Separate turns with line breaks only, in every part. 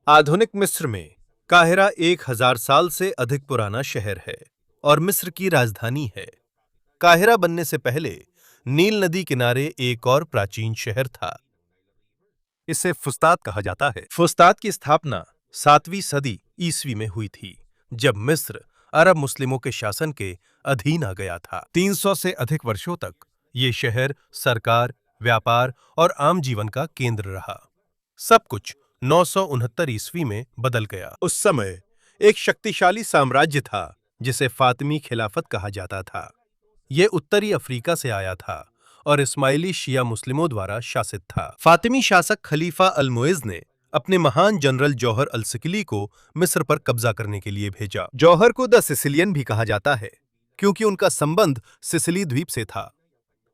आधुनिक मिस्र में काहिरा 1000 साल से अधिक पुराना शहर है और मिस्र की राजधानी है। काहिरा बनने से पहले नील नदी किनारे एक और प्राचीन शहर था।
इसे फुस्तात कहा जाता है।
फुस्तात की स्थापना 7वीं सदी ईस्वी में हुई थी, जब मिस्र अरब मुस्लिमों के शासन के अधीन आ गया था।
300 से अधिक वर्षों तक
ये शहर सरकार, व्यापार और आम जीवन का केंद्र रहा। सब कुछ 969 ईस्वी में बदल गया। उस समय एक शक्तिशाली साम्राज्य था जिसे फातिमी खिलाफत कहा जाता था। ये उत्तरी अफ्रीका से आया था और इस्माइली शिया मुस्लिमों द्वारा शासित था। फातिमी शासक खलीफा अल-मुइज़ ने अपने महान जनरल जौहर अल-सिकली को मिस्र पर कब्जा करने के लिए भेजा। जौहर को द सिसिलियन भी कहा जाता है क्योंकि उनका संबंध सिसिली द्वीप से था।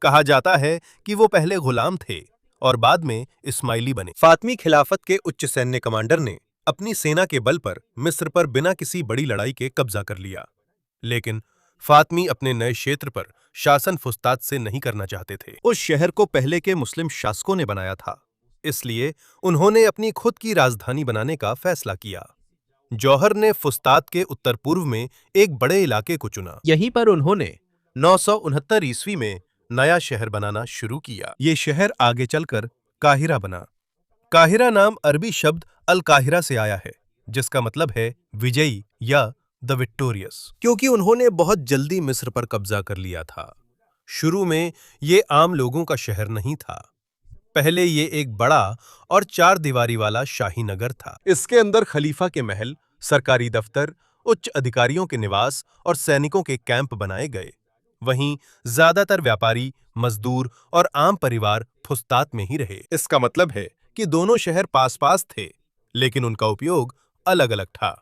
कहा जाता है कि वो पहले गुलाम थे और बाद में इस्माइली बने। फातिमी खिलाफत के उच्च सैन्य कमांडर ने अपनी सेना के बल पर मिस्र पर बिना किसी बड़ी लड़ाई के कब्जा कर लिया, लेकिन फातिमी अपने नए क्षेत्र पर शासन फुस्तात से नहीं करना चाहते थे। उस शहर को पहले के मुस्लिम शासकों ने बनाया था, इसलिए उन्होंने अपनी खुद की राजधानी बनाने का फैसला किया। जौहर ने फुस्तात के उत्तर पूर्व में एक बड़े इलाके को चुना। यहीं पर उन्होंने 969 ईस्वी में नया शहर बनाना शुरू किया। ये शहर आगे चलकर काहिरा बना। काहिरा नाम अरबी शब्द अल काहिरा से आया है, जिसका मतलब है विजयी या द विक्टोरियस, क्योंकि उन्होंने बहुत जल्दी मिस्र पर कब्जा कर लिया था। शुरू में ये आम लोगों का शहर नहीं था। पहले ये एक बड़ा और 4 दीवारी वाला शाही नगर था। इसके अंदर खलीफा के महल, सरकारी दफ्तर, उच्च अधिकारियों के निवास और सैनिकों के कैंप बनाए गए। वहीं ज्यादातर व्यापारी, मजदूर और आम परिवार फुस्तात में ही रहे। इसका मतलब है कि दोनों शहर पास पास थे, लेकिन उनका उपयोग अलग अलग था।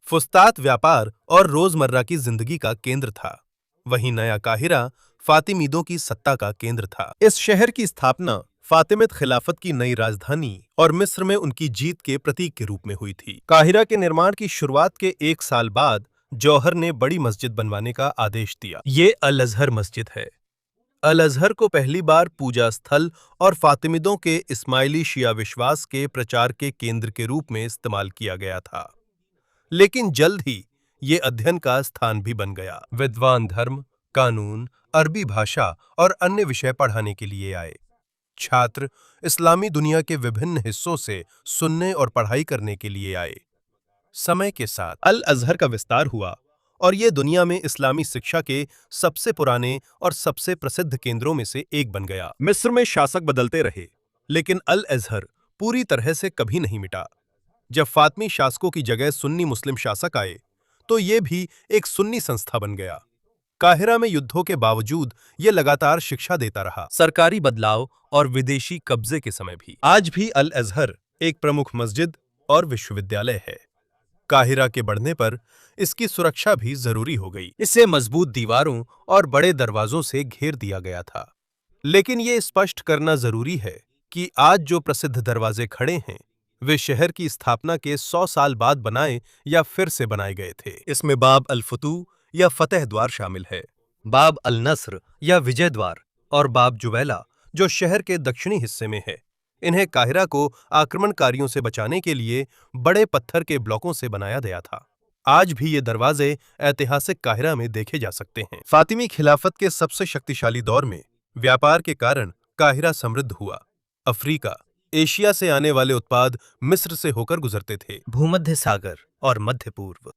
फुस्तात व्यापार और रोजमर्रा की जिंदगी का केंद्र था, वहीं नया काहिरा फातिमीदों की सत्ता का केंद्र था। इस शहर की स्थापना फातिमिद खिलाफत की नई राजधानी और मिस्र में उनकी जीत के प्रतीक के रूप में हुई थी। काहिरा के निर्माण की शुरुआत के 1 साल बाद जौहर ने बड़ी मस्जिद बनवाने का आदेश दिया। ये अल अजहर मस्जिद है। अल अजहर को पहली बार पूजा स्थल और फातिमिदों के इस्माइली शिया विश्वास के प्रचार के केंद्र के रूप में इस्तेमाल किया गया था, लेकिन जल्द ही ये अध्ययन का स्थान भी बन गया। विद्वान धर्म, कानून, अरबी भाषा और अन्य विषय पढ़ाने के लिए आए। छात्र इस्लामी दुनिया के विभिन्न हिस्सों से सुनने और पढ़ाई करने के लिए आए। समय के साथ अल अजहर का विस्तार हुआ और ये दुनिया में इस्लामी शिक्षा के सबसे पुराने और सबसे प्रसिद्ध केंद्रों में से एक बन गया। मिस्र में शासक बदलते रहे, लेकिन अल अजहर पूरी तरह से कभी नहीं मिटा। जब फातिमी शासकों की जगह सुन्नी मुस्लिम शासक आए, तो ये भी एक सुन्नी संस्था बन गया। काहिरा में युद्धों के बावजूद ये लगातार शिक्षा देता रहा, सरकारी बदलाव और विदेशी कब्जे के समय भी। आज भी अल अजहर एक प्रमुख मस्जिद और विश्वविद्यालय है। काहिरा के बढ़ने पर इसकी सुरक्षा भी जरूरी हो गई। इसे मजबूत दीवारों और बड़े दरवाजों से घेर दिया गया था। लेकिन ये स्पष्ट करना जरूरी है कि आज जो प्रसिद्ध दरवाजे खड़े हैं, वे शहर की स्थापना के 100 साल बाद बनाए या फिर से बनाए गए थे। इसमें बाब अल फतूह या फतेह द्वार शामिल है, बाब अल नस्र या विजय द्वार और बाब जुवैला जो शहर के दक्षिणी हिस्से में है। इन्हें काहिरा को आक्रमणकारियों से बचाने के लिए बड़े पत्थर के ब्लॉकों से बनाया गया था। आज भी ये दरवाजे ऐतिहासिक काहिरा में देखे जा सकते हैं। फातिमी खिलाफत के सबसे शक्तिशाली दौर में व्यापार के कारण काहिरा समृद्ध हुआ। अफ्रीका, एशिया से आने वाले उत्पाद मिस्र से होकर गुजरते थे। भूमध्य सागर और मध्य पूर्व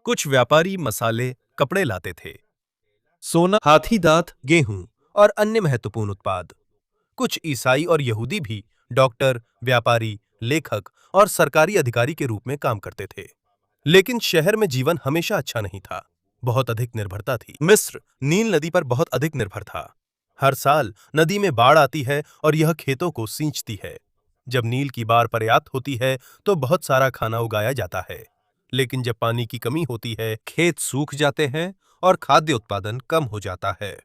कुछ व्यापारी मसाले, कपड़े लाते थे। सोना, हाथी दांत, गेहूं और अन्य महत्वपूर्ण उत्पाद। कुछ ईसाई और यहूदी भी डॉक्टर, व्यापारी, लेखक और सरकारी अधिकारी के रूप में काम करते थे। लेकिन शहर में जीवन हमेशा अच्छा नहीं था। बहुत अधिक निर्भरता थी। मिस्र नील नदी पर बहुत अधिक निर्भर था। हर साल नदी में बाढ़ आती है और यह खेतों को सींचती है। जब नील की बाढ़ पर्याप्त होती है तो बहुत सारा खाना उगाया जाता है, लेकिन जब पानी की कमी होती है, खेत सूख जाते हैं और खाद्य उत्पादन कम हो जाता है।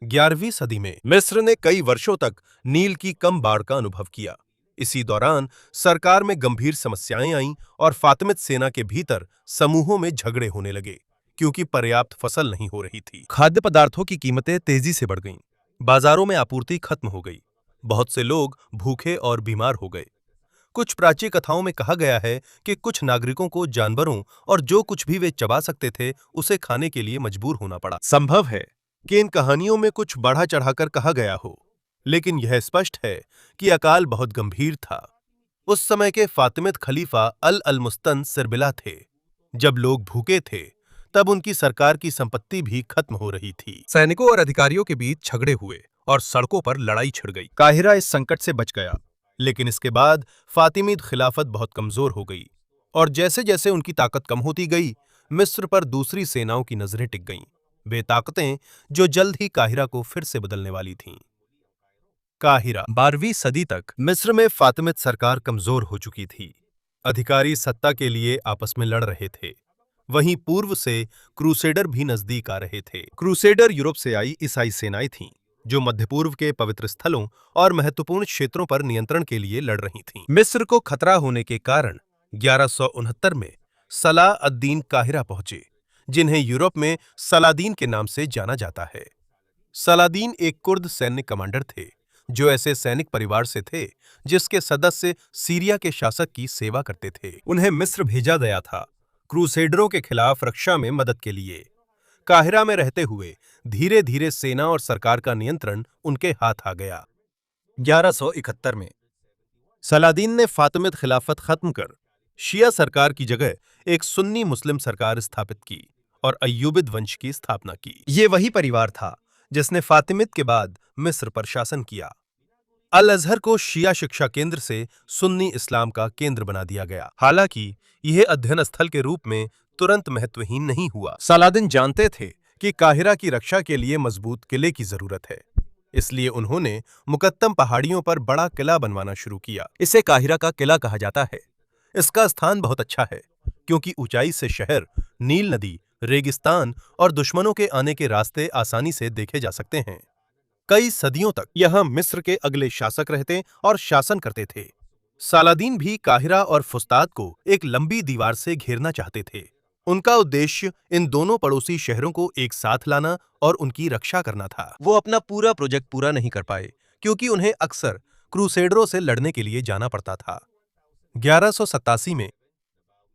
11वीं सदी में मिस्र ने कई वर्षों तक नील की कम बाढ़ का अनुभव किया। इसी दौरान सरकार में गंभीर समस्याएं आईं और फातिमिद सेना के भीतर समूहों में झगड़े होने लगे, क्योंकि पर्याप्त फसल नहीं हो रही थी। खाद्य पदार्थों की कीमतें तेजी से बढ़ गईं। बाजारों में आपूर्ति खत्म हो गई। बहुत से लोग भूखे और बीमार हो गए। कुछ प्राचीन कथाओं में कहा गया है कि कुछ नागरिकों को जानवरों और जो कुछ भी वे चबा सकते थे उसे खाने के लिए मजबूर होना पड़ा। संभव है कि इन कहानियों में कुछ बढ़ा चढ़ाकर कहा गया हो, लेकिन यह स्पष्ट है कि अकाल बहुत गंभीर था। उस समय के फातिमिद खलीफा अल-मुस्तन सिरबिला थे। जब लोग भूखे थे, तब उनकी सरकार की संपत्ति भी खत्म हो रही थी।
सैनिकों और अधिकारियों के बीच झगड़े हुए और सड़कों पर लड़ाई छिड़ गई।
काहिरा इस संकट से बच गया, लेकिन इसके बाद फातिमीद खिलाफत बहुत कमजोर हो गई और जैसे जैसे उनकी ताकत कम होती गई, मिस्र पर दूसरी सेनाओं की नजरें टिक गईं। वे ताकतें जो जल्द ही काहिरा को फिर से बदलने वाली थीं। काहिरा
12वीं सदी तक
मिस्र में फातिमिद सरकार कमजोर हो चुकी थी। अधिकारी सत्ता के लिए आपस में लड़ रहे थे। वहीं पूर्व से क्रूसेडर भी नजदीक आ रहे थे। क्रूसेडर यूरोप से आई ईसाई सेनाएं थीं, जो मध्य पूर्व के पवित्र स्थलों और महत्वपूर्ण क्षेत्रों पर नियंत्रण के लिए लड़ रही थीं। मिस्र को खतरा होने के कारण 1169 में सलाह अद-दीन काहिरा पहुंचे, जिन्हें यूरोप में सलादीन के नाम से जाना जाता है। सलादीन एक कुर्द सैन्य कमांडर थे, जो ऐसे सैनिक परिवार से थे जिसके सदस्य सीरिया के शासक की सेवा करते थे। उन्हें मिस्र भेजा गया था क्रूसेडरों के खिलाफ रक्षा में मदद के लिए। काहिरा में रहते हुए धीरे धीरे सेना और सरकार का नियंत्रण उनके हाथ आ गया।
1171 में
सलादीन ने फातिमिद खिलाफत खत्म कर शिया सरकार की जगह एक सुन्नी मुस्लिम सरकार स्थापित की और अय्यूबिद वंश की स्थापना की। ये वही परिवार था जिसने फातिमिद के बाद मिस्र पर शासन किया। अल-अज़हर को शिया शिक्षा केंद्र से सुन्नी इस्लाम का केंद्र बना दिया गया। हालांकि यह अध्ययन स्थल के रूप में तुरंत महत्वहीन नहीं हुआ। सलादीन जानते थे कि काहिरा की रक्षा के लिए मजबूत किले की जरूरत है, इसलिए उन्होंने मुकत्तम पहाड़ियों पर बड़ा किला बनवाना शुरू किया। इसे काहिरा का किला कहा जाता है। इसका स्थान बहुत अच्छा है, क्योंकि ऊंचाई से शहर, नील नदी, रेगिस्तान और दुश्मनों के आने के रास्ते आसानी से देखे जा सकते हैं। कई सदियों तक यहां मिस्र के अगले शासक रहते और शासन करते थे। सालादीन भी काहिरा और फुस्तात को एक लंबी दीवार से घेरना चाहते थे। उनका उद्देश्य इन दोनों पड़ोसी शहरों को एक साथ लाना और उनकी रक्षा करना था। वो अपना पूरा प्रोजेक्ट पूरा नहीं कर पाए, क्योंकि उन्हें अक्सर क्रूसेडरों से लड़ने के लिए जाना पड़ता था। 1187 में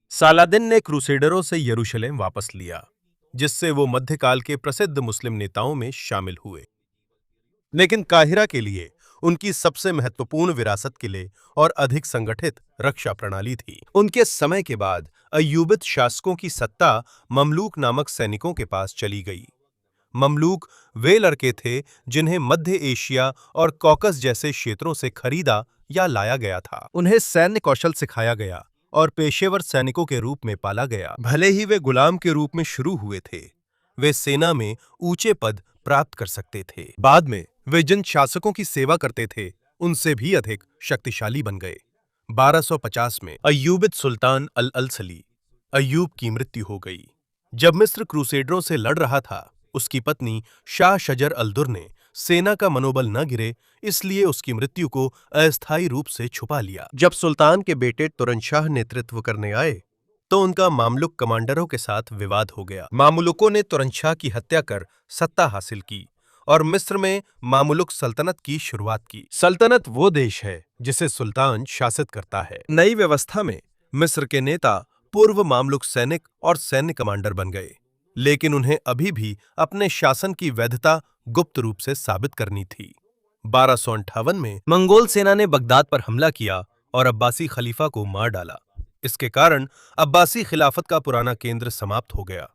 सालादीन ने क्रूसेडरों से यरूशलेम वापस लिया, जिससे वो मध्यकाल के प्रसिद्ध मुस्लिम नेताओं में शामिल हुए। लेकिन काहिरा के लिए उनकी सबसे महत्वपूर्ण विरासत किले और अधिक संगठित रक्षा प्रणाली थी। उनके समय के बाद अय्यूबिद शासकों की सत्ता ममलूक नामक सैनिकों के पास चली गई। ममलूक वे लड़के थे जिन्हें मध्य एशिया और कॉकस जैसे क्षेत्रों से खरीदा या लाया गया था। उन्हें सैन्य कौशल सिखाया गया और पेशेवर सैनिकों के रूप में पाला गया। भले ही वे गुलाम के रूप में शुरू हुए थे, वे सेना में ऊंचे पद प्राप्त कर सकते थे। बाद में वे जिन शासकों की सेवा करते थे, उनसे भी अधिक शक्तिशाली बन गए। 1250 में अय्यूबिद सुल्तान अल-अलसली अय्यूब की मृत्यु हो गई। जब मिस्र क्रूसेडरों से लड़ रहा था, उसकी पत्नी शाह शजर अल-दुर ने सेना का मनोबल न गिरे, इसलिए उसकी मृत्यु को अस्थायी रूप से छुपा लिया। जब सुल्तान के बेटे तुरनशाह नेतृत्व करने आए, तो उनका मामलुक कमांडरों के साथ विवाद हो गया। मामलुकों ने तुरनशाह की हत्या कर सत्ता हासिल की और मिस्र में मामुलुक सल्तनत की शुरुआत की। सल्तनत वो देश है जिसे सुल्तान शासित करता है। नई व्यवस्था में मिस्र के नेता पूर्व मामलुक सैनिक और सैन्य कमांडर बन गए, लेकिन उन्हें अभी भी अपने शासन की वैधता गुप्त रूप से साबित करनी थी। 1258 में मंगोल सेना ने बगदाद पर हमला किया और अब्बासी खलीफा को मार डाला। इसके कारण अब्बासी खिलाफत का पुराना केंद्र समाप्त हो गया।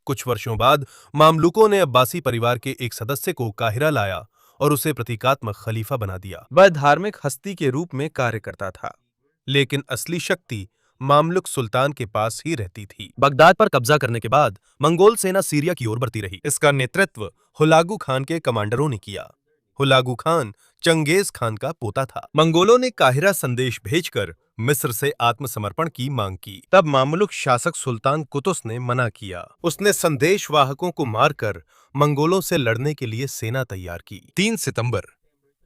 कुछ वर्षों बाद मामलुकों ने अब्बासी परिवार के एक सदस्य को काहिरा लाया और उसे प्रतीकात्मक खलीफा बना दिया। वह धार्मिक हस्ती के रूप में कार्य करता था, लेकिन असली शक्ति मामलुक सुल्तान के पास ही रहती थी। बगदाद पर कब्जा करने के बाद मंगोल सेना सीरिया की ओर बढ़ती रही। इसका नेतृत्व हुलागु खान के कमांडरों ने किया। हुलागु खान चंगेज खान का पोता था। मंगोलों ने काहिरा संदेश भेजकर मिस्र से आत्मसमर्पण की मांग की। तब मामलुक शासक सुल्तान कुतुस ने मना किया। उसने संदेशवाहकों को मारकर मंगोलों से लड़ने के लिए सेना तैयार की। 3 सितंबर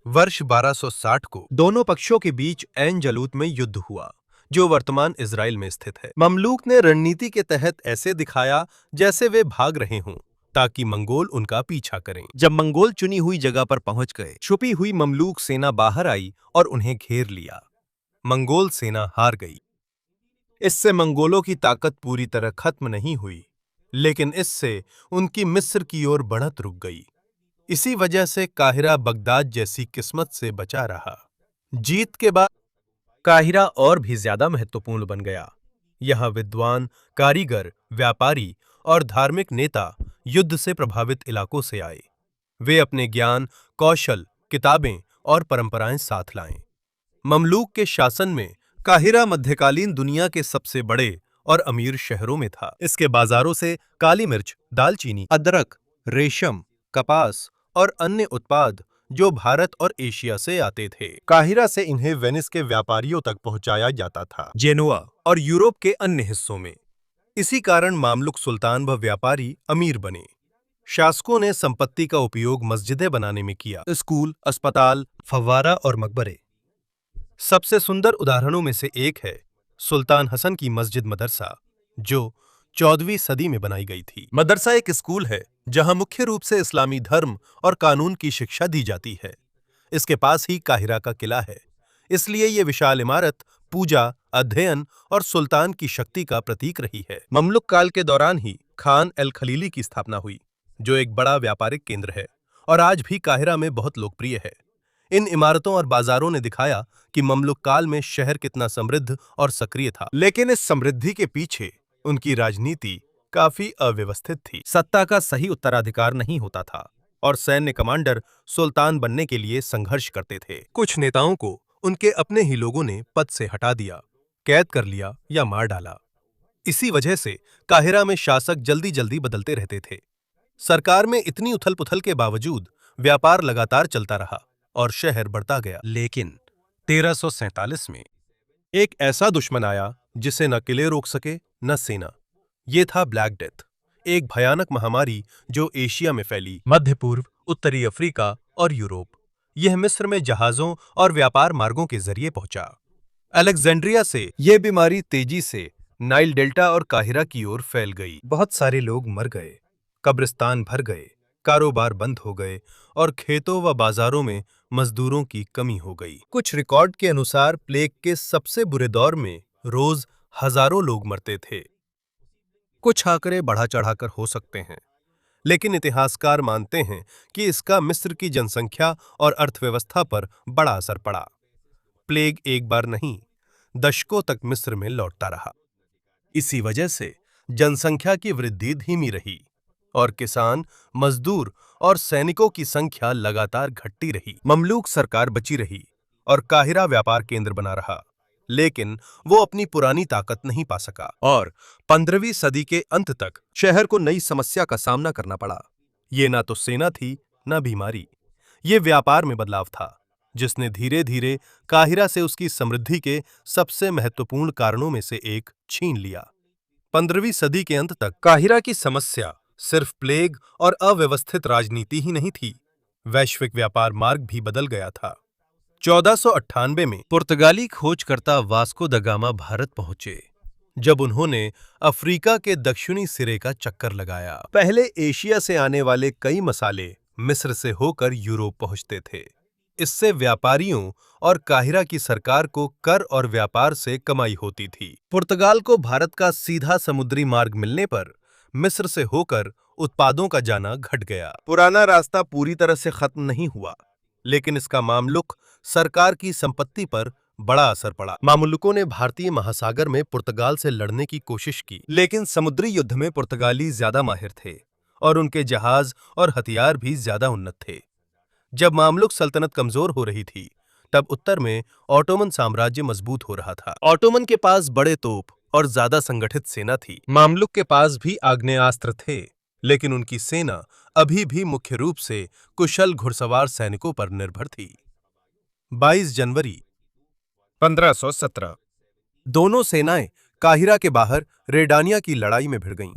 वर्ष 1260 को दोनों पक्षों के बीच ऐन जलूत में युद्ध हुआ, जो वर्तमान इजराइल में स्थित है। ममलूक ने रणनीति के तहत ऐसे दिखाया जैसे वे भाग रहे हों, ताकि मंगोल उनका पीछा करें। जब मंगोल चुनी हुई जगह पर पहुंच गए, छुपी हुई ममलूक सेना बाहर आई और उन्हें घेर लिया। मंगोल सेना हार गई। इससे मंगोलों की ताकत पूरी तरह खत्म नहीं हुई, लेकिन इससे उनकी मिस्र की ओर बढ़त रुक गई। इसी वजह से काहिरा बगदाद जैसी किस्मत से बचा रहा। जीत के बाद काहिरा और भी ज्यादा महत्वपूर्ण बन गया। यहाँ विद्वान, कारीगर, व्यापारी और धार्मिक नेता युद्ध से प्रभावित इलाकों से आए। वे अपने ज्ञान, कौशल, किताबें और परंपराएं साथ लाएं। ममलूक के शासन में काहिरा मध्यकालीन दुनिया के सबसे बड़े और अमीर शहरों में था। इसके बाजारों से काली मिर्च, दालचीनी, अदरक, रेशम, कपास और अन्य उत्पाद जो भारत और एशिया से आते थे। काहिरा से इन्हें वेनिस के व्यापारियों तक पहुंचाया जाता था, जेनोआ और यूरोप के अन्य हिस्सों में। इसी कारण मामलुक सुल्तान व व्यापारी अमीर बने। शासकों ने संपत्ति का उपयोग मस्जिदें बनाने में किया। स्कूल, अस्पताल, फव्वारा और मकबरे। सबसे सुंदर उदाहरणों में से एक है सुल्तान हसन की मस्जिद मदरसा, जो 14वीं सदी में बनाई गई थी। मदरसा एक स्कूल है जहां मुख्य रूप से इस्लामी धर्म और कानून की शिक्षा दी जाती है। इसके पास ही काहिरा का किला है, इसलिए ये विशाल इमारत पूजा, अध्ययन और सुल्तान की शक्ति का प्रतीक रही है। ममलुक काल के दौरान ही खान अल खलीली की स्थापना हुई, जो एक बड़ा व्यापारिक केंद्र है और आज भी काहिरा में बहुत लोकप्रिय है। इन इमारतों और बाजारों ने दिखाया कि ममलुक काल में शहर कितना समृद्ध और सक्रिय था। लेकिन इस समृद्धि के पीछे उनकी राजनीति काफी अव्यवस्थित थी। सत्ता का सही उत्तराधिकार नहीं होता था और सैन्य कमांडर सुल्तान बनने के लिए संघर्ष करते थे। कुछ नेताओं को उनके अपने ही लोगों ने पद से हटा दिया, कैद कर लिया या मार डाला। इसी वजह से काहिरा में शासक जल्दी जल्दी बदलते रहते थे। सरकार में इतनी उथल-पुथल के बावजूद व्यापार लगातार चलता रहा और शहर बढ़ता गया। लेकिन 1347 में एक ऐसा दुश्मन आया जिसे न किले रोक सके न सेना। ये था ब्लैक डेथ, एक भयानक महामारी जो एशिया में फैली, मध्य पूर्व, उत्तरी अफ्रीका और यूरोप। यह मिस्र में जहाजों और व्यापार मार्गों के जरिए पहुंचा। अलेक्जेंड्रिया से यह बीमारी तेजी से नाइल डेल्टा और काहिरा की ओर फैल गई। बहुत सारे लोग मर गए, कब्रिस्तान भर गए, कारोबार बंद हो गए और खेतों व बाजारों में मजदूरों की कमी हो गई। कुछ रिकॉर्ड के अनुसार प्लेग के सबसे बुरे दौर में रोज हजारों लोग मरते थे। कुछ आंकड़े बढ़ा चढ़ाकर हो सकते हैं, लेकिन इतिहासकार मानते हैं कि इसका मिस्र की जनसंख्या और अर्थव्यवस्था पर बड़ा असर पड़ा। प्लेग एक बार नहीं, दशकों तक मिस्र में लौटता रहा। इसी वजह से जनसंख्या की वृद्धि धीमी रही और किसान, मजदूर और सैनिकों की संख्या लगातार घटती रही। ममलूक सरकार बची रही और काहिरा व्यापार केंद्र बना रहा, लेकिन वो अपनी पुरानी ताकत नहीं पा सका और 15वीं सदी के अंत तक शहर को नई समस्या का सामना करना पड़ा। ये ना तो सेना थी, ना बीमारी। ये व्यापार में बदलाव था, जिसने धीरे धीरे काहिरा से उसकी समृद्धि के सबसे महत्वपूर्ण कारणों में से एक छीन लिया। 15वीं सदी के अंत तक काहिरा की समस्या सिर्फ प्लेग और अव्यवस्थित राजनीति ही नहीं थी, वैश्विक व्यापार मार्ग भी बदल गया था। 1498 में पुर्तगाली खोजकर्ता वास्को द गामा भारत पहुंचे, जब उन्होंने अफ्रीका के दक्षिणी सिरे का चक्कर लगाया। पहले एशिया से आने वाले कई मसाले मिस्र से होकर यूरोप पहुंचते थे। इससे व्यापारियों और काहिरा की सरकार को कर और व्यापार से कमाई होती थी। पुर्तगाल को भारत का सीधा समुद्री मार्ग मिलने पर मिस्र से होकर उत्पादों का जाना घट गया। पुराना रास्ता पूरी तरह से खत्म नहीं हुआ, लेकिन इसका मामलुक सरकार की संपत्ति पर बड़ा असर पड़ा। मामलुकों ने भारतीय महासागर में पुर्तगाल से लड़ने की कोशिश की, लेकिन समुद्री युद्ध में पुर्तगाली ज्यादा माहिर थे और उनके जहाज और हथियार भी ज्यादा उन्नत थे। जब मामलुक सल्तनत कमजोर हो रही थी, तब उत्तर में ऑटोमन साम्राज्य मजबूत हो रहा था। ऑटोमन के पास बड़े तोप और ज्यादा संगठित सेना थी। मामलुक के पास भी आग्नेयास्त्र थे, लेकिन उनकी सेना अभी भी मुख्य रूप से कुशल घुड़सवार सैनिकों पर निर्भर थी। 22 जनवरी 1517 दोनों सेनाएं काहिरा के बाहर रेडानिया की लड़ाई में भिड़ गईं।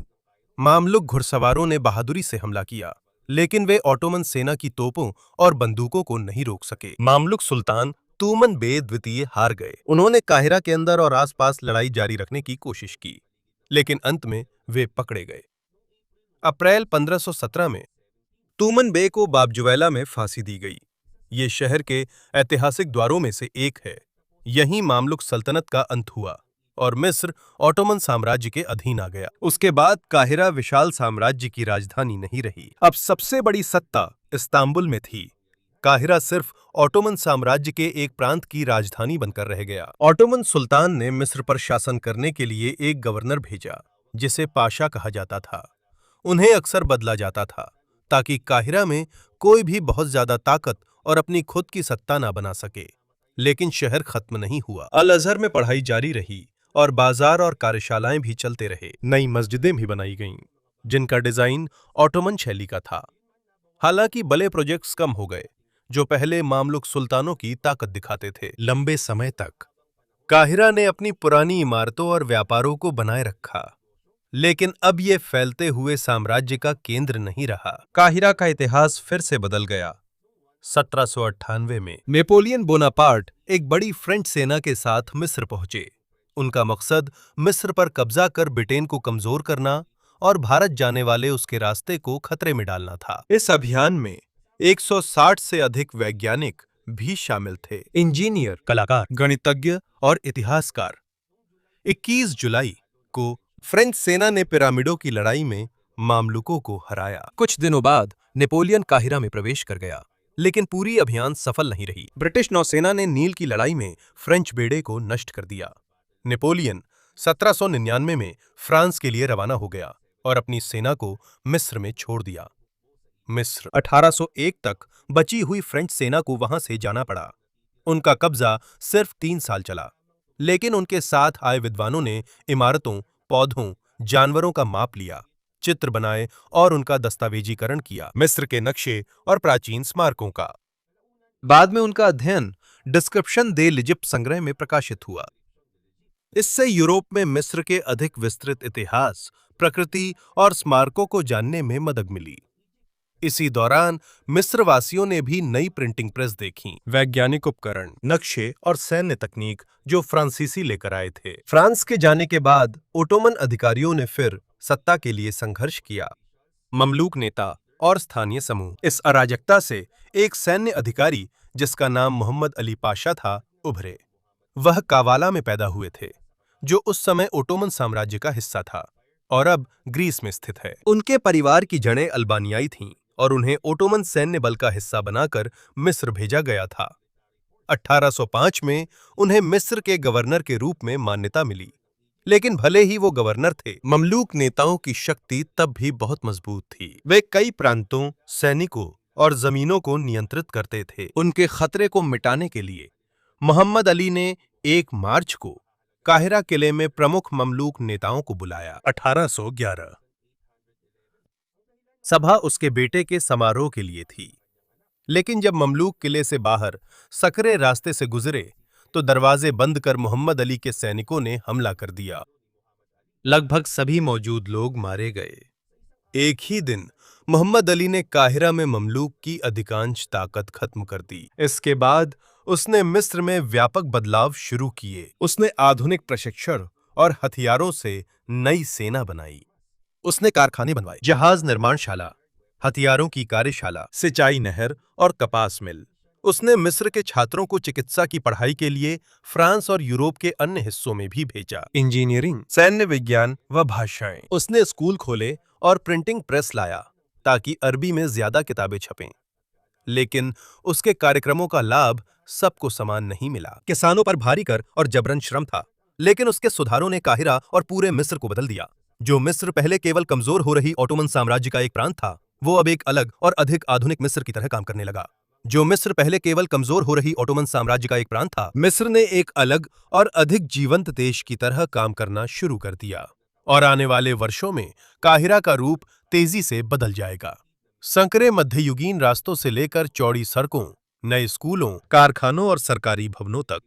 मामलुक घुड़सवारों ने बहादुरी से हमला किया, लेकिन वे ऑटोमन सेना की तोपों और बंदूकों को नहीं रोक सके। मामलुक सुल्तान तूमन बे द्वितीय हार गए। उन्होंने काहिरा के अंदर और आसपास लड़ाई जारी रखने की कोशिश की, लेकिन अंत में वे पकड़े गए। अप्रैल 1517 में तूमन बे को बाबजुवैला में फांसी दी गई। ये शहर के ऐतिहासिक द्वारों में से एक है। यहीं मामलुक सल्तनत का अंत हुआ और मिस्र ऑटोमन साम्राज्य के अधीन आ गया। उसके बाद काहिरा विशाल साम्राज्य की राजधानी नहीं रही। अब सबसे बड़ी सत्ता इस्तांबुल में थी। काहिरा सिर्फ ऑटोमन साम्राज्य के एक प्रांत की राजधानी बनकर रह गया। ऑटोमन सुल्तान ने मिस्र पर शासन करने के लिए एक गवर्नर भेजा, जिसे पाशा कहा जाता था। उन्हें अक्सर बदला जाता था ताकि काहिरा में कोई भी बहुत ज्यादा ताकत और अपनी खुद की सत्ता ना बना सके। लेकिन शहर खत्म नहीं हुआ। अल अजहर में पढ़ाई जारी रही और बाजार और कार्यशालाएं भी चलते रहे। नई मस्जिदें भी बनाई गईं, जिनका डिजाइन ऑटोमन शैली का था। हालांकि बड़े प्रोजेक्ट्स कम हो गए, जो पहले मामलुक सुल्तानों की ताकत दिखाते थे। लंबे समय तक काहिरा ने अपनी पुरानी इमारतों और व्यापारों को बनाए रखा, लेकिन अब ये फैलते हुए साम्राज्य का केंद्र नहीं रहा। काहिरा का इतिहास फिर से बदल गया। 1798 में नेपोलियन बोनापार्ट एक बड़ी फ्रेंच सेना के साथ मिस्र पहुंचे। उनका मकसद मिस्र पर कब्जा कर ब्रिटेन को कमजोर करना और भारत जाने वाले उसके रास्ते को खतरे में डालना था। इस अभियान में 160 से अधिक वैज्ञानिक भी शामिल थे, इंजीनियर, कलाकार, गणितज्ञ और इतिहासकार। 21 जुलाई को फ्रेंच सेना ने पिरामिडों की लड़ाई में मामलुकों को हराया। कुछ दिनों बाद नेपोलियन काहिरा में प्रवेश कर गया, लेकिन पूरी अभियान सफल नहीं रही। ब्रिटिश नौसेना ने नील की लड़ाई में फ्रेंच बेड़े को नष्ट कर दिया। नेपोलियन 1799 में फ्रांस के लिए रवाना हो गया और अपनी सेना को मिस्र में छोड़ दिया। मिस्र 1801 तक बची हुई फ्रेंच सेना को वहां से जाना पड़ा। उनका कब्जा सिर्फ 3 साल चला, लेकिन उनके साथ आए विद्वानों ने इमारतों, पौधों, जानवरों का माप लिया, चित्र बनाए और उनका दस्तावेजीकरण किया, मिस्र के नक्शे और प्राचीन स्मारकों का। बाद में उनका अध्ययन डिस्क्रिप्शन दे लिजिप्ट संग्रह में प्रकाशित हुआ। इससे यूरोप में मिस्र के अधिक विस्तृत इतिहास, प्रकृति और स्मारकों को जानने में मदद मिली। इसी दौरान मिस्र वासियों ने भी नई प्रिंटिंग प्रेस देखी, वैज्ञानिक उपकरण, नक्शे और सैन्य तकनीक जो फ्रांसीसी लेकर आए थे। फ्रांस के जाने के बाद ओटोमन अधिकारियों ने फिर सत्ता के लिए संघर्ष किया। ममलूक नेता और स्थानीय समूह। इस अराजकता से एक सैन्य अधिकारी जिसका नाम मोहम्मद अली पाशा था उभरे। वह कावाला में पैदा हुए थे, जो उस समय ओटोमन साम्राज्य का हिस्सा था और अब ग्रीस में स्थित है। उनके परिवार की जड़ें अल्बानियाई थीं और उन्हें ओटोमन सैन्य बल का हिस्सा बनाकर मिस्र भेजा गया था। 1805 में उन्हें मिस्र के गवर्नर के रूप में मान्यता मिली, लेकिन भले ही वो गवर्नर थे, ममलूक नेताओं की शक्ति तब भी बहुत मजबूत थी। वे कई प्रांतों, सैनिकों और जमीनों को नियंत्रित करते थे। उनके खतरे को मिटाने के लिए मोहम्मद अली ने 1 मार्च को काहिरा किले में प्रमुख ममलूक नेताओं को बुलाया। 1811 सभा उसके बेटे के समारोह के लिए थी, लेकिन जब ममलूक किले से बाहर सकरे रास्ते से गुजरे तो दरवाजे बंद कर मोहम्मद अली के सैनिकों ने हमला कर दिया। लगभग सभी मौजूद लोग मारे गए। एक ही दिन मोहम्मद अली ने काहिरा में ममलूक की अधिकांश ताकत खत्म कर दी। इसके बाद उसने मिस्र में व्यापक बदलाव शुरू किए। उसने आधुनिक प्रशिक्षण और हथियारों से नई सेना बनाई। उसने कारखाने बनवाए, जहाज निर्माणशाला, हथियारों की कार्यशाला, सिंचाई नहर और कपास मिल। उसने मिस्र के छात्रों को चिकित्सा की पढ़ाई के लिए फ्रांस और यूरोप के अन्य हिस्सों में भी भेजा। इंजीनियरिंग, सैन्य विज्ञान व भाषाएं। उसने स्कूल खोले और प्रिंटिंग प्रेस लाया ताकि अरबी में ज्यादा किताबें छपें। लेकिन उसके कार्यक्रमों का लाभ सबको समान नहीं मिला। किसानों पर भारी कर और जबरन श्रम था, लेकिन उसके सुधारों ने काहिरा और पूरे मिस्र को बदल दिया। जो मिस्र पहले केवल कमजोर हो रही ऑटोमन साम्राज्य का एक प्रांत था, वो अब एक अलग और अधिक आधुनिक मिस्र की तरह काम करने लगा। जो मिस्र पहले केवल कमजोर हो रही ऑटोमन साम्राज्य का एक प्रांत था, मिस्र ने एक अलग और अधिक जीवंत देश की तरह काम करना शुरू कर दिया। और आने वाले वर्षों में काहिरा का रूप तेजी से बदल जाएगा। संकरे मध्ययुगीन रास्तों से लेकर चौड़ी सड़कों, नए स्कूलों, कारखानों और सरकारी भवनों तक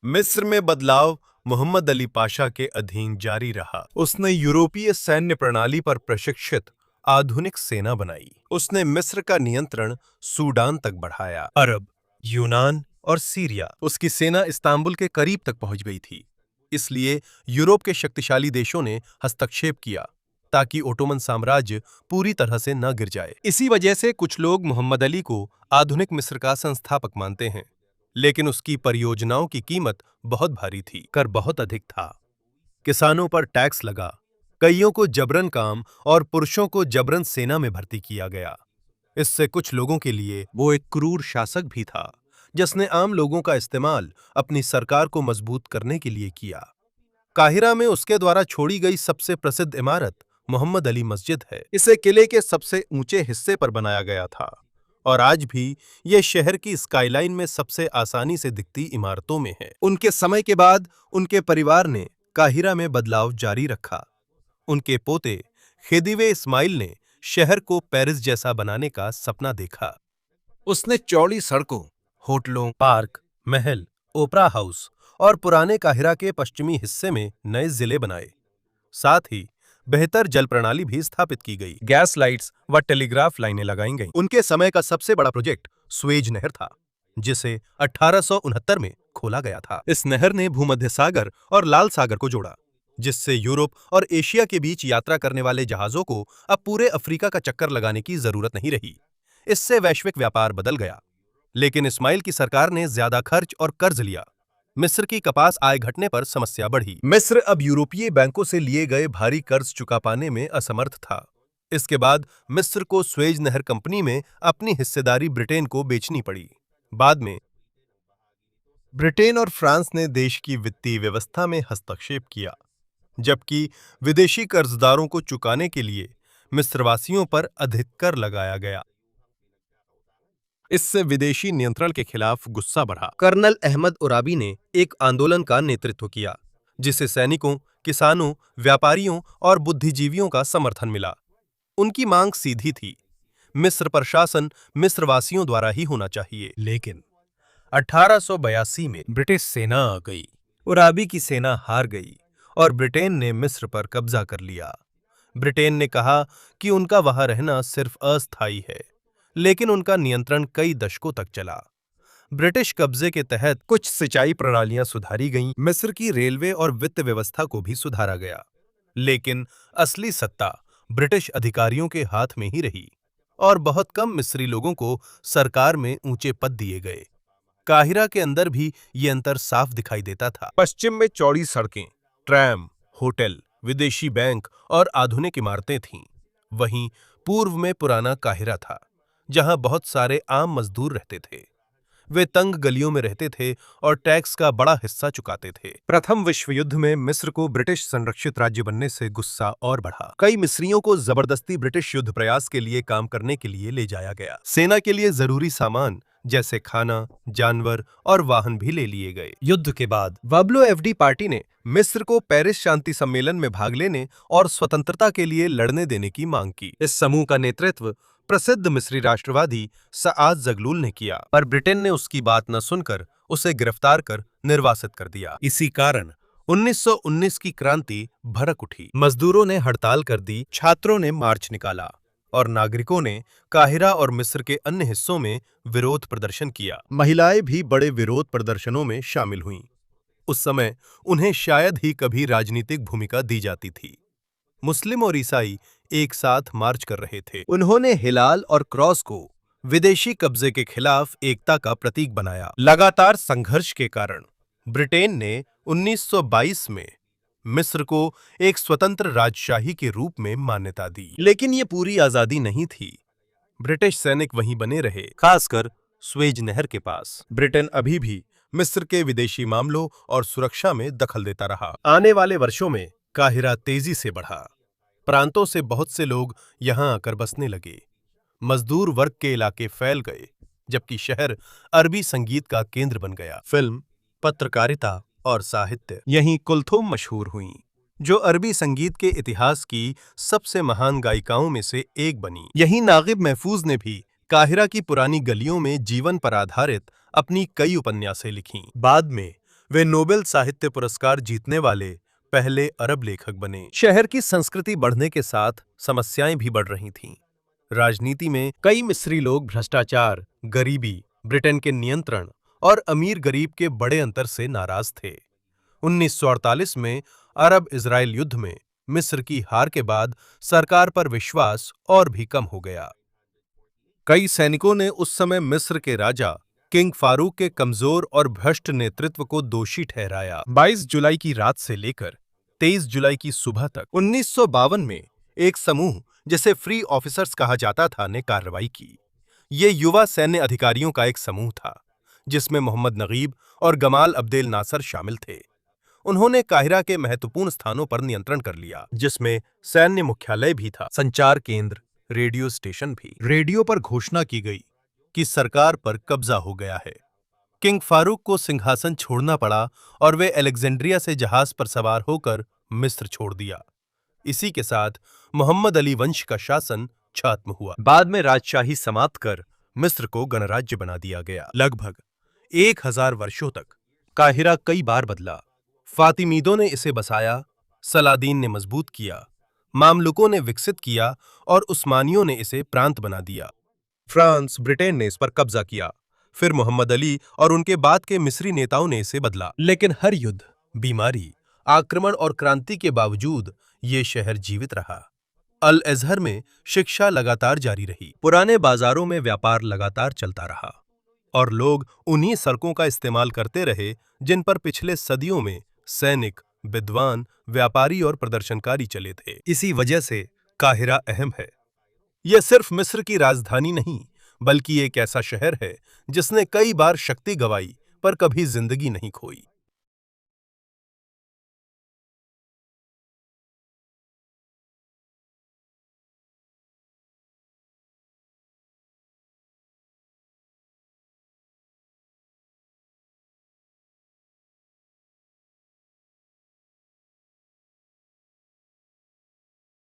मिस्र में बदलाव मोहम्मद अली पाशा के अधीन जारी रहा। उसने यूरोपीय सैन्य प्रणाली पर प्रशिक्षित आधुनिक सेना बनाई। उसने मिस्र का नियंत्रण सूडान तक बढ़ाया। अरब, यूनान और सीरिया। उसकी सेना इस्तांबुल के करीब तक पहुंच गई थी, इसलिए यूरोप के शक्तिशाली देशों ने हस्तक्षेप किया ताकि ओटोमन साम्राज्य पूरी तरह से न गिर जाए। इसी वजह से कुछ लोग मोहम्मद अली को आधुनिक मिस्र का संस्थापक मानते हैं। लेकिन उसकी परियोजनाओं की कीमत बहुत भारी थी। कर बहुत अधिक था, किसानों पर टैक्स लगा, कईयों को जबरन काम और पुरुषों को जबरन सेना में भर्ती किया गया। इससे कुछ लोगों के लिए वो एक क्रूर शासक भी था, जिसने आम लोगों का इस्तेमाल अपनी सरकार को मजबूत करने के लिए किया। काहिरा में उसके द्वारा छोड़ी गई सबसे प्रसिद्ध इमारत मोहम्मद अली मस्जिद है। इसे किले के सबसे ऊंचे हिस्से पर बनाया गया था और आज भी यह शहर की स्काईलाइन में सबसे आसानी से दिखती इमारतों में है। उनके समय के बाद उनके परिवार ने काहिरा में बदलाव जारी रखा। उनके पोते खिदिवे इस्माइल ने शहर को पेरिस जैसा बनाने का सपना देखा। उसने चौड़ी सड़कों, होटलों, पार्क, महल, ओपरा हाउस और पुराने काहिरा के पश्चिमी हिस्से में नए जिले बनाए। साथ ही बेहतर जल प्रणाली भी स्थापित की गई। गैस लाइट्स व टेलीग्राफ लाइनें लगाई गईं। उनके समय का सबसे बड़ा प्रोजेक्ट स्वेज नहर था, जिसे 1869 में खोला गया था। इस नहर ने भूमध्य सागर और लाल सागर को जोड़ा, जिससे यूरोप और एशिया के बीच यात्रा करने वाले जहाजों को अब पूरे अफ्रीका का चक्कर लगाने की जरूरत नहीं रही। इससे वैश्विक व्यापार बदल गया। लेकिन इस्माइल की सरकार ने ज्यादा खर्च और कर्ज लिया। मिस्र की कपास आय घटने पर समस्या बढ़ी। मिस्र अब यूरोपीय बैंकों से लिए गए भारी कर्ज चुका पाने में असमर्थ था। इसके बाद मिस्र को स्वेज नहर कंपनी में अपनी हिस्सेदारी ब्रिटेन को बेचनी पड़ी। बाद में ब्रिटेन और फ्रांस ने देश की वित्तीय व्यवस्था में हस्तक्षेप किया, जबकि विदेशी कर्जदारों को चुकाने के लिए मिस्रवासियों पर अधिक कर लगाया गया। इससे विदेशी नियंत्रण के खिलाफ गुस्सा बढ़ा। कर्नल अहमद उराबी ने एक आंदोलन का नेतृत्व किया, जिसे सैनिकों, किसानों, व्यापारियों और बुद्धिजीवियों का समर्थन मिला। उनकी मांग सीधी थी, मिस्र पर शासन मिस्रवासियों द्वारा ही होना चाहिए। लेकिन 1882 में ब्रिटिश सेना आ गई। उराबी की सेना हार गई और ब्रिटेन ने मिस्र पर कब्जा कर लिया। ब्रिटेन ने कहा कि उनका वहां रहना सिर्फ अस्थायी है, लेकिन उनका नियंत्रण कई दशकों तक चला। ब्रिटिश कब्जे के तहत कुछ सिंचाई प्रणालियां सुधारी गईं, मिस्र की रेलवे और वित्त व्यवस्था को भी सुधारा गया। लेकिन असली सत्ता ब्रिटिश अधिकारियों के हाथ में ही रही और बहुत कम मिस्री लोगों को सरकार में ऊंचे पद दिए गए। काहिरा के अंदर भी ये अंतर साफ दिखाई देता था। पश्चिम में चौड़ी सड़कें, ट्रैम, होटल, विदेशी बैंक और आधुनिक इमारतें थीं। वहीं पूर्व में पुराना काहिरा था, जहां बहुत सारे आम मजदूर रहते थे। वे तंग गलियों में रहते थे और टैक्स का बड़ा हिस्सा चुकाते थे। प्रथम विश्व युद्ध में मिस्र को ब्रिटिश संरक्षित राज्य बनने से गुस्सा और बढ़ा। कई मिस्रियों को जबरदस्ती ब्रिटिश युद्ध प्रयास के लिए काम करने के लिए ले जाया गया। सेना के लिए जरूरी सामान जैसे खाना, जानवर और वाहन भी ले लिए गए। युद्ध के बाद वाब्लो एफडी पार्टी ने मिस्र को पेरिस शांति सम्मेलन में भाग लेने और स्वतंत्रता के लिए लड़ने देने की मांग की। इस समूह का नेतृत्व प्रसिद्ध मिस्री राष्ट्रवादी सआद जगलूल ने किया, पर ब्रिटेन ने उसकी बात न सुनकर उसे गिरफ्तार कर निर्वासित कर दिया। इसी कारण 1919 की क्रांति भड़क उठी। मजदूरों ने हड़ताल कर दी, छात्रों ने मार्च निकाला और नागरिकों ने काहिरा और मिस्र के अन्य हिस्सों में विरोध प्रदर्शन किया। महिलाएं भी बड़े विरोध प्रदर्शनों में शामिल हुईं। उस समय उन्हें शायद ही कभी राजनीतिक भूमिका दी जाती थी। मुस्लिम और ईसाई एक साथ मार्च कर रहे थे। उन्होंने हिलाल और क्रॉस को विदेशी कब्जे के खिलाफ एकता का प्रतीक बनाया। लगातार संघर्ष के कारण ब्रिटेन ने 1922 में मिस्र को एक स्वतंत्र राजशाही के रूप में मान्यता दी। लेकिन ये पूरी आजादी नहीं थी। ब्रिटिश सैनिक वहीं बने रहे, खासकर स्वेज नहर के पास। ब्रिटेन अभी भी मिस्र के विदेशी मामलों और सुरक्षा में दखल देता रहा। आने वाले वर्षों में काहिरा तेजी से बढ़ा। प्रांतों से बहुत से लोग यहां आकर बसने लगे। मजदूर वर्ग के इलाके फैल गए, जबकि शहर अरबी संगीत का केंद्र बन गया। फिल्म, पत्रकारिता और साहित्य यहीं कुलथुम मशहूर हुईं, जो अरबी संगीत के इतिहास की सबसे महान गायिकाओं में से एक बनी। यहीं नागिब महफूज ने भी काहिरा की पुरानी गलियों में जीवन पर आधारित अपनी कई उपन्यासें लिखीं। बाद में वे नोबेल साहित्य पुरस्कार जीतने वाले पहले अरब लेखक बने। शहर की संस्कृति बढ़ने के साथ समस्याएं भी बढ़ रही थीं। राजनीति में कई मिस्री लोग भ्रष्टाचार, गरीबी, ब्रिटेन के नियंत्रण और अमीर गरीब के बड़े अंतर से नाराज थे। 1948 में अरब इजराइल युद्ध में मिस्र की हार के बाद सरकार पर विश्वास और भी कम हो गया। कई सैनिकों ने उस समय मिस्र के राजा किंग फारूक के कमजोर और भ्रष्ट नेतृत्व को दोषी ठहराया। 22 जुलाई की रात से लेकर 23 जुलाई की सुबह तक 1952 में एक समूह, जिसे फ्री ऑफिसर्स कहा जाता था, ने कार्रवाई की। ये युवा सैन्य अधिकारियों का एक समूह था, जिसमें मोहम्मद नगीब और गमाल अब्देल नासर शामिल थे। उन्होंने काहिरा के महत्वपूर्ण स्थानों पर नियंत्रण कर लिया, जिसमें सैन्य मुख्यालय भी था, संचार केंद्र, रेडियो स्टेशन भी। रेडियो पर घोषणा की गई कि सरकार पर कब्जा हो गया है। किंग फारूक को सिंहासन छोड़ना पड़ा और वे अलेक्जेंड्रिया से जहाज पर सवार होकर मिस्र छोड़ दिया। इसी के साथ मोहम्मद अली वंश का शासन खत्म हुआ। बाद में राजशाही समाप्त कर मिस्र को गणराज्य बना दिया गया। लगभग 1000 वर्षों तक काहिरा कई बार बदला। फातिमीदों ने इसे बसाया, सलादीन ने मजबूत किया, मामलुकों ने विकसित किया और उस्मानियों ने इसे प्रांत बना दिया। फ्रांस, ब्रिटेन ने इस पर कब्जा किया। फिर मोहम्मद अली और उनके बाद के मिस्री नेताओं ने इसे बदला। लेकिन हर युद्ध, बीमारी, आक्रमण और क्रांति के बावजूद ये शहर जीवित रहा। अल अजहर में शिक्षा लगातार जारी रही, पुराने बाजारों में व्यापार लगातार चलता रहा और लोग उन्हीं सड़कों का इस्तेमाल करते रहे जिन पर पिछले सदियों में सैनिक, विद्वान, व्यापारी और प्रदर्शनकारी चले थे। इसी वजह से काहिरा अहम है। यह सिर्फ मिस्र की राजधानी नहीं, बल्कि एक ऐसा शहर है जिसने कई बार शक्ति गंवाई पर कभी जिंदगी नहीं खोई।